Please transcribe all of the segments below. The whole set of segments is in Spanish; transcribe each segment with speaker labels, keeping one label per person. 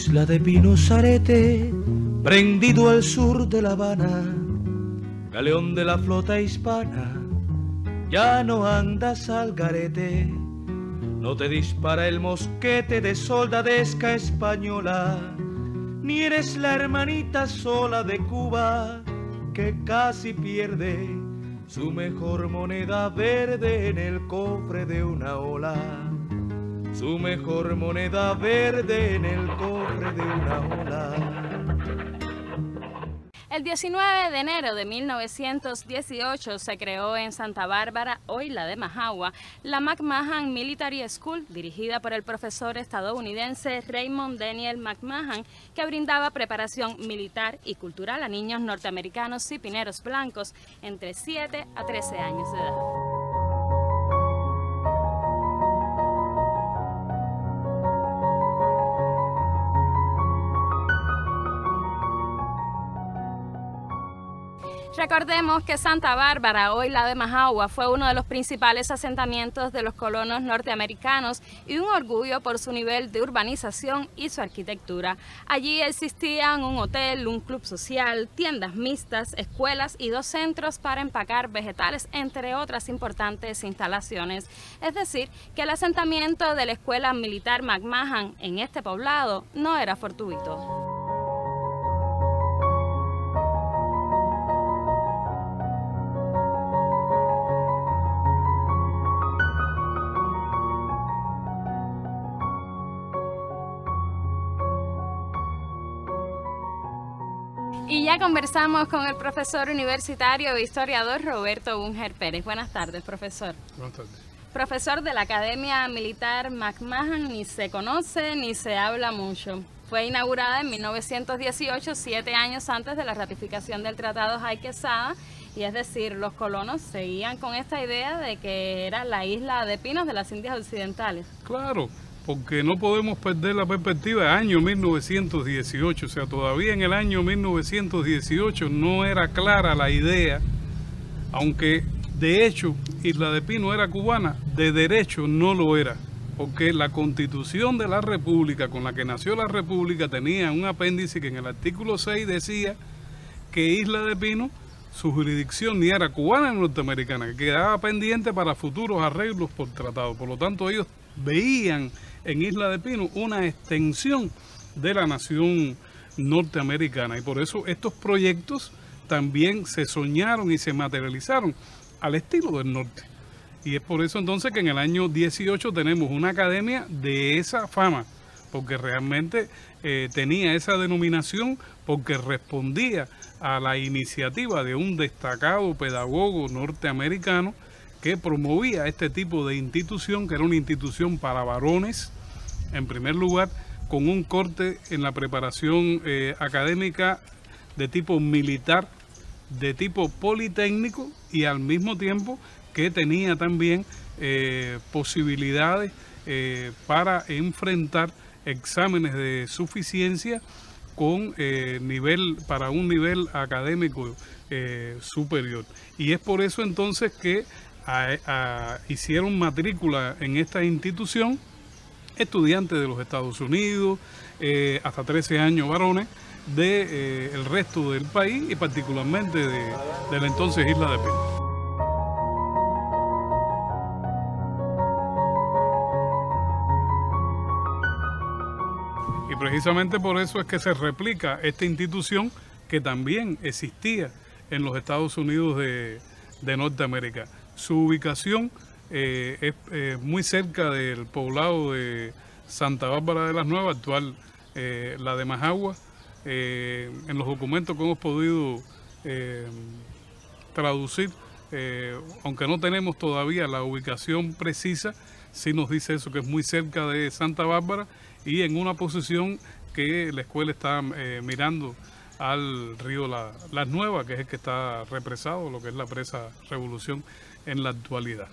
Speaker 1: Isla de Pinos Arete, prendido al sur de La Habana, galeón de la flota hispana, ya no andas al garete, no te dispara el mosquete de soldadesca española, ni eres la hermanita sola de Cuba que casi pierde su mejor moneda verde en el cofre de una ola. Su mejor moneda verde en el cofre de una ola.
Speaker 2: El 19 de enero de 1918 se creó en Santa Bárbara, hoy la de Majagua, la McMahon Military School, dirigida por el profesor estadounidense Raymond Daniel McMahon, que brindaba preparación militar y cultural a niños norteamericanos y pineros blancos entre 7 a 13 años de edad. Recordemos que Santa Bárbara, hoy la de Majagua, fue uno de los principales asentamientos de los colonos norteamericanos y un orgullo por su nivel de urbanización y su arquitectura. Allí existían un hotel, un club social, tiendas mixtas, escuelas y 2 centros para empacar vegetales, entre otras importantes instalaciones. Es decir, que el asentamiento de la Escuela Militar McMahon en este poblado no era fortuito. Y ya conversamos con el profesor universitario e historiador Roberto Bunger Pérez. Buenas tardes, profesor.
Speaker 3: Buenas tardes.
Speaker 2: Profesor de la Academia Militar McMahon, ni se conoce ni se habla mucho. Fue inaugurada en 1918, 7 años antes de la ratificación del Tratado Hay-Quesada, y es decir, los colonos seguían con esta idea de que era la isla de Pinos de las Indias Occidentales.
Speaker 3: Claro, porque no podemos perder la perspectiva. Año 1918, o sea, todavía en el año 1918 no era clara la idea, aunque de hecho Isla de Pino era cubana, de derecho no lo era, porque la Constitución de la República, con la que nació la República, tenía un apéndice que en el artículo 6 decía que Isla de Pino, su jurisdicción ni era cubana ni norteamericana, que quedaba pendiente para futuros arreglos por tratado. Por lo tanto, ellos veían en Isla de Pino una extensión de la nación norteamericana, y por eso estos proyectos también se soñaron y se materializaron al estilo del norte. Y es por eso entonces que en el año 18 tenemos una academia de esa fama, porque realmente tenía esa denominación, porque respondía a la iniciativa de un destacado pedagogo norteamericano que promovía este tipo de institución, que era una institución para varones, en primer lugar, con un corte en la preparación académica de tipo militar, de tipo politécnico, y al mismo tiempo que tenía también posibilidades para enfrentar exámenes de suficiencia con para un nivel académico superior. Y es por eso entonces que hicieron matrícula en esta institución estudiantes de los Estados Unidos, hasta 13 años varones, del resto del país y particularmente de la entonces Isla de Pino. Y precisamente por eso es que se replica esta institución que también existía en los Estados Unidos de Norteamérica. Su ubicación es muy cerca del poblado de Santa Bárbara de las Nuevas, actual la de Majagua. En los documentos que hemos podido traducir, aunque no tenemos todavía la ubicación precisa, sí nos dice eso, que es muy cerca de Santa Bárbara y en una posición que la escuela está mirando al río Las Nuevas, que es el que está represado, lo que es la presa Revolución en la actualidad.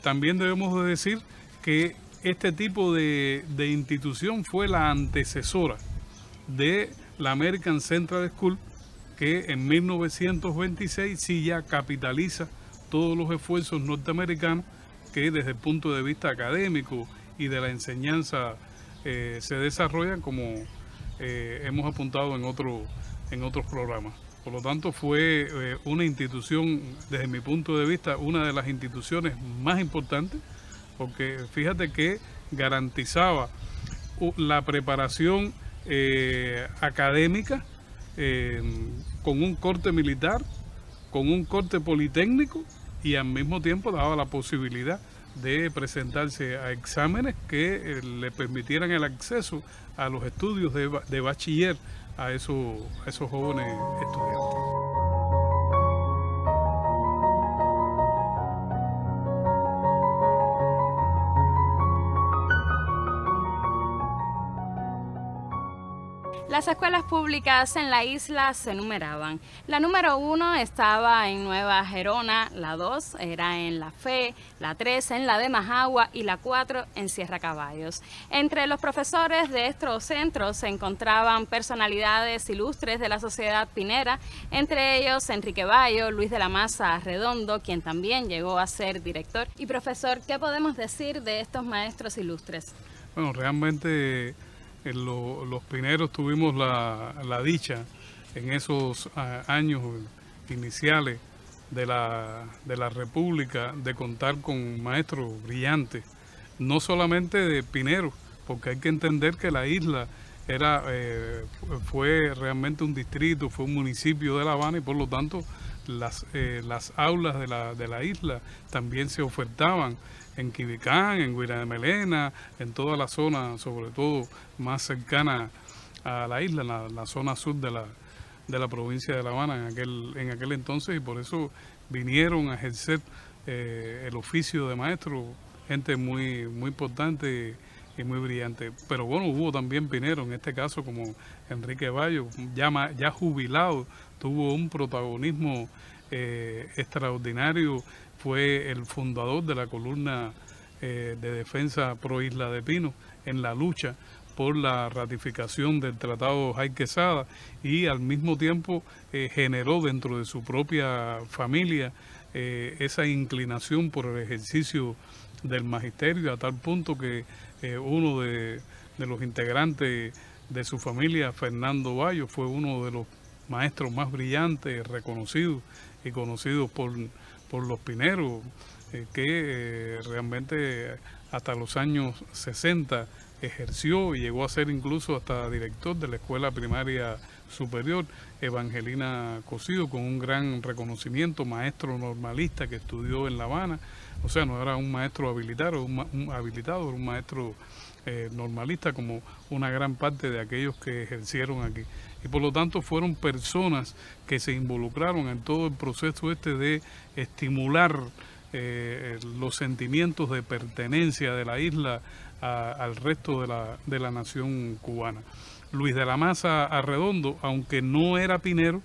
Speaker 3: También debemos de decir que este tipo de institución fue la antecesora de la American Central School, que en 1926 sí ya capitaliza todos los esfuerzos norteamericanos que desde el punto de vista académico y de la enseñanza se desarrollan como hemos apuntado en otros programas. Por lo tanto, fue una institución, desde mi punto de vista, una de las instituciones más importantes, porque fíjate que garantizaba la preparación académica con un corte militar, con un corte politécnico, y al mismo tiempo daba la posibilidad de presentarse a exámenes que le permitieran el acceso a los estudios de bachiller a esos jóvenes estudiantes.
Speaker 2: Las escuelas públicas en la isla se numeraban. La número 1 estaba en Nueva Gerona, la 2 era en La Fe, la 3 en la de Majagua y la 4 en Sierra Caballos. Entre los profesores de estos centros se encontraban personalidades ilustres de la sociedad pinera, entre ellos Enrique Bayo, Luis de la Maza Arredondo, quien también llegó a ser director. Y profesor, ¿qué podemos decir de estos maestros ilustres?
Speaker 3: Bueno, realmente los pineros tuvimos la dicha en esos años iniciales de la República de contar con maestros brillantes, no solamente de pineros, porque hay que entender que la isla fue realmente un distrito, fue un municipio de La Habana, y por lo tanto las aulas de la isla también se ofertaban en Quibicán, en Guira de Melena, en toda la zona, sobre todo más cercana a la isla, la zona sur de la provincia de La Habana en aquel entonces, y por eso vinieron a ejercer el oficio de maestro gente muy importante y muy brillante. Pero bueno, hubo también pineros, en este caso como Enrique Bayo, ya jubilado, tuvo un protagonismo extraordinario. Fue el fundador de la columna de defensa pro Isla de Pino en la lucha por la ratificación del Tratado Jay Quesada, y al mismo tiempo generó dentro de su propia familia esa inclinación por el ejercicio del magisterio, a tal punto que uno de los integrantes de su familia, Fernando Bayo, fue uno de los maestros más brillantes, reconocidos y conocidos por los pineros, que realmente hasta los años 60 ejerció y llegó a ser incluso hasta director de la Escuela Primaria Superior Evangelina Cosido, con un gran reconocimiento, maestro normalista que estudió en La Habana. O sea, no era un maestro habilitado, era un maestro normalista, como una gran parte de aquellos que ejercieron aquí. Y por lo tanto fueron personas que se involucraron en todo el proceso de estimular los sentimientos de pertenencia de la isla al resto de la nación cubana. Luis de la Maza Arredondo, aunque no era pinero,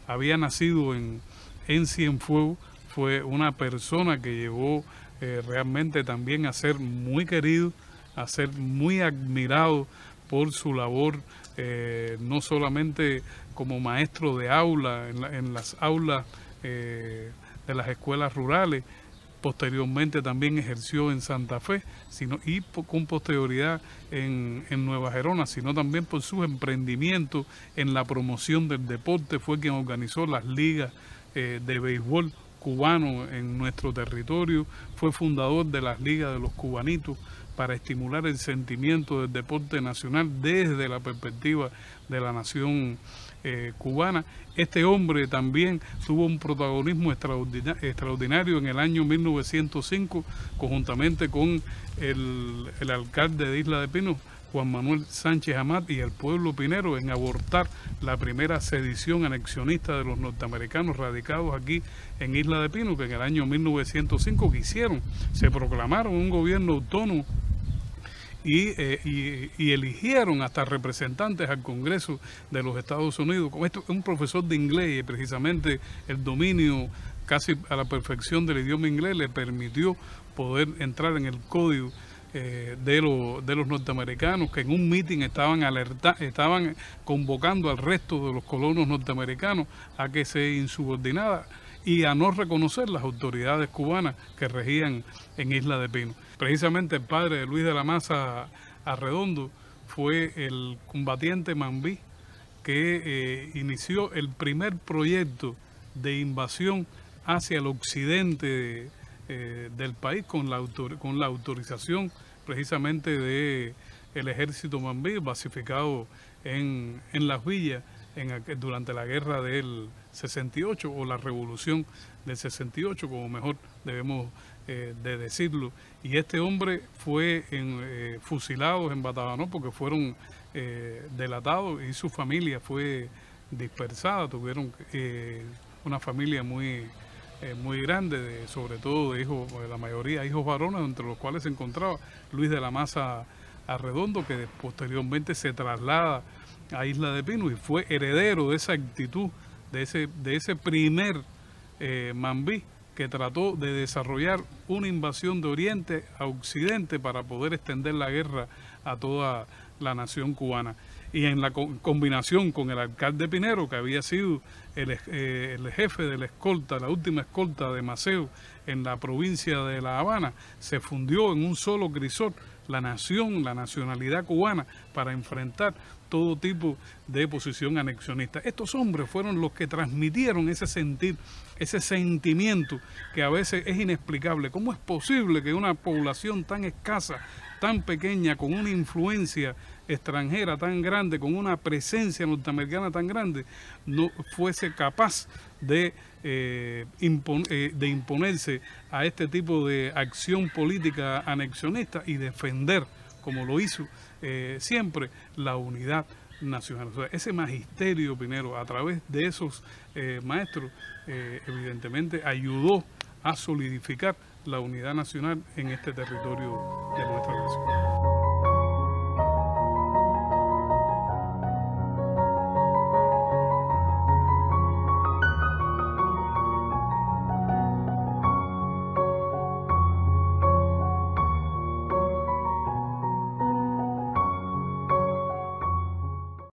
Speaker 3: había nacido en Cienfuegos, fue una persona que llegó realmente también a ser muy querido, a ser muy admirado por su labor, no solamente como maestro de aula, en las aulas de las escuelas rurales. Posteriormente también ejerció en Santa Fe, y con posterioridad en Nueva Gerona, sino también por sus emprendimientos en la promoción del deporte. Fue quien organizó las ligas de béisbol cubano en nuestro territorio, fue fundador de las ligas de los cubanitos para estimular el sentimiento del deporte nacional desde la perspectiva de la nación cubana. Este hombre también tuvo un protagonismo extraordinario en el año 1905, conjuntamente con el alcalde de Isla de Pino, Juan Manuel Sánchez Amat, y el pueblo pinero, en abortar la primera sedición anexionista de los norteamericanos radicados aquí en Isla de Pino, que en el año 1905 se proclamaron un gobierno autónomo y eligieron hasta representantes al Congreso de los Estados Unidos. Como esto, un profesor de inglés, y precisamente el dominio casi a la perfección del idioma inglés le permitió poder entrar en el código de los norteamericanos, que en un meeting estaban convocando al resto de los colonos norteamericanos a que se insubordinara y a no reconocer las autoridades cubanas que regían en Isla de Pino. Precisamente el padre de Luis de la Maza Arredondo fue el combatiente Mambí que inició el primer proyecto de invasión hacia el occidente del país con la autorización precisamente del ejército Mambí, basificado en Las Villas durante la guerra del 68 o la revolución del 68, como mejor debemos de decirlo. Y este hombre fue fusilado en Batabanó porque fueron delatados y su familia fue dispersada. Tuvieron una familia muy grande, sobre todo de hijos, la mayoría hijos varones, entre los cuales se encontraba Luis de la Maza Arredondo, que posteriormente se traslada a Isla de Pino y fue heredero de esa actitud, de ese primer Mambí que trató de desarrollar una invasión de Oriente a Occidente para poder extender la guerra a toda la nación cubana. Y en la combinación con el alcalde Pinero, que había sido el jefe de la escolta, la última escolta de Maceo en la provincia de La Habana, se fundió en un solo crisol la nacionalidad cubana para enfrentar todo tipo de posición anexionista. Estos hombres fueron los que transmitieron ese sentir, ese sentimiento que a veces es inexplicable. ¿Cómo es posible que una población tan escasa, tan pequeña, con una influencia extranjera tan grande, con una presencia norteamericana tan grande, no fuese capaz de imponerse a este tipo de acción política anexionista y defender, como lo hizo siempre, la unidad nacional? O sea, ese magisterio, Pinero, a través de esos maestros, evidentemente ayudó a solidificar la unidad nacional en este territorio de nuestra nación.